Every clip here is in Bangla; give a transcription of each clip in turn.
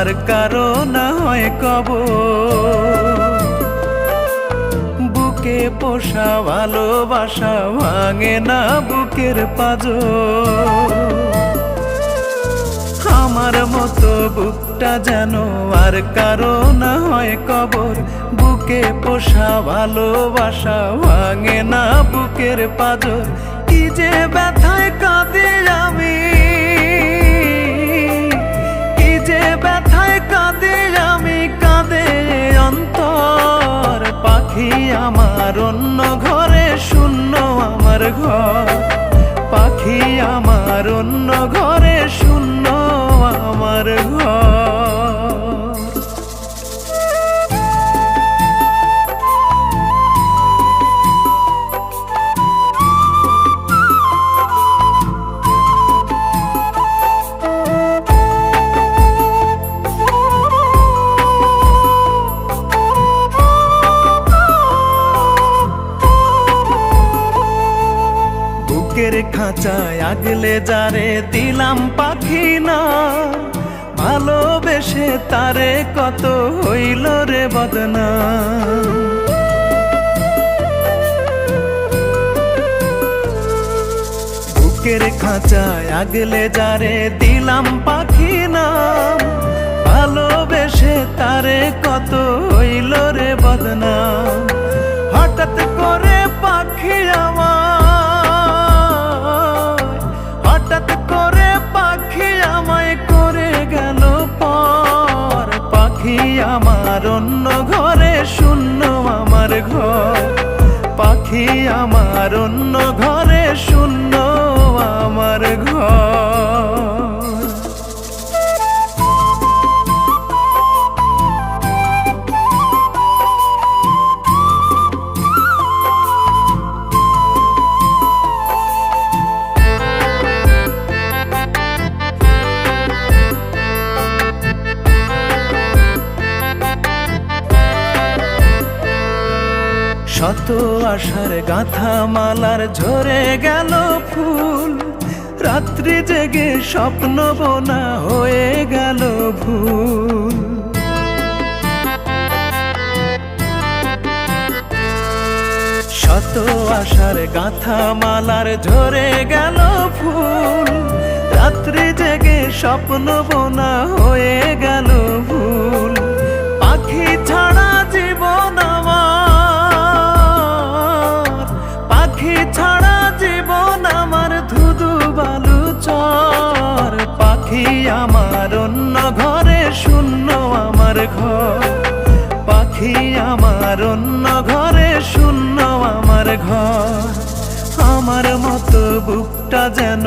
আর কারো না হয় কবর। বুকে পোষা ভালোবাসা ভাঙে না বুকের পাঁজর। আমার মতো বুকটা যেন আর কারো না হয় কবর। বুকে পোষা ভালোবাসা ভাঙে না বুকের পাঁজর। কি যে ব্যথায় কাঁদি আমি, কি যে ব্যথায় কাঁদি আমি, কাঁদে অন্তর। পাখি আমার অন্য ঘরে, শূন্য আমার ঘর। পাখি আমার অন্য ঘরে, শূন্য আমার ঘর। বুকের খাঁচায় আগলে যারে দিলাম পাখি না, ভালোবেসে তারে কত হইল রে বদনাম। বুকের খাঁচায় আগলে যারে দিলাম পাখি না, ভালোবেসে তারে কত হইল রে বদনাম। হঠাৎ করে পাখি আমার, হঠাৎ করে পাখি আমায় করে গেল পর। পাখি আমার অন্য ঘরে, শূন্য আমার ঘর। পাখি আমার অন্য ঘরে, শূন্য আমার ঘর। শত আশার গাঁথা মালার ঝরে গেল ফুল। রাত্রি জেগে স্বপ্ন বোনা হয়ে গেল ভুল। শত আশার গাঁথা মালার ঝরে গেল ফুল। রাত্রি জেগে স্বপ্ন বোনা হয়ে গেল ভুল। পাখি ছাড়া জীবন আমার, পাখি ছাড়া জীবন আমার ধুধু বালু চর। পাখি আমার অন্য ঘরে, শূন্য আমার ঘর। পাখি আমার অন্য ঘরে, শূন্য আমার ঘর। আমার মতো বুকটা যেন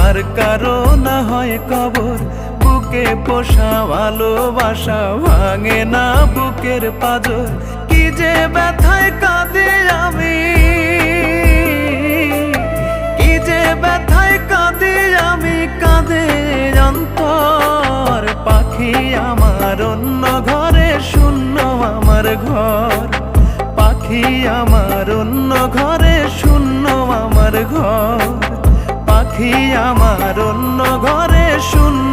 আর কারো না হয় কবর। বুকে পোষা ভালোবাসা ভাঙে না বুকের পাঁজর। কি যে ব্যথায় কাঁদি আমি, কি যে ব্যথায় কাঁদি আমি, কাঁদে অন্তর। পাখি আমার অন্য ঘরে, শূন্য আমার ঘর। পাখি আমার অন্য ঘরে, শূন্য আমার ঘর। পাখি আমার অন্য ঘরে, শূন্য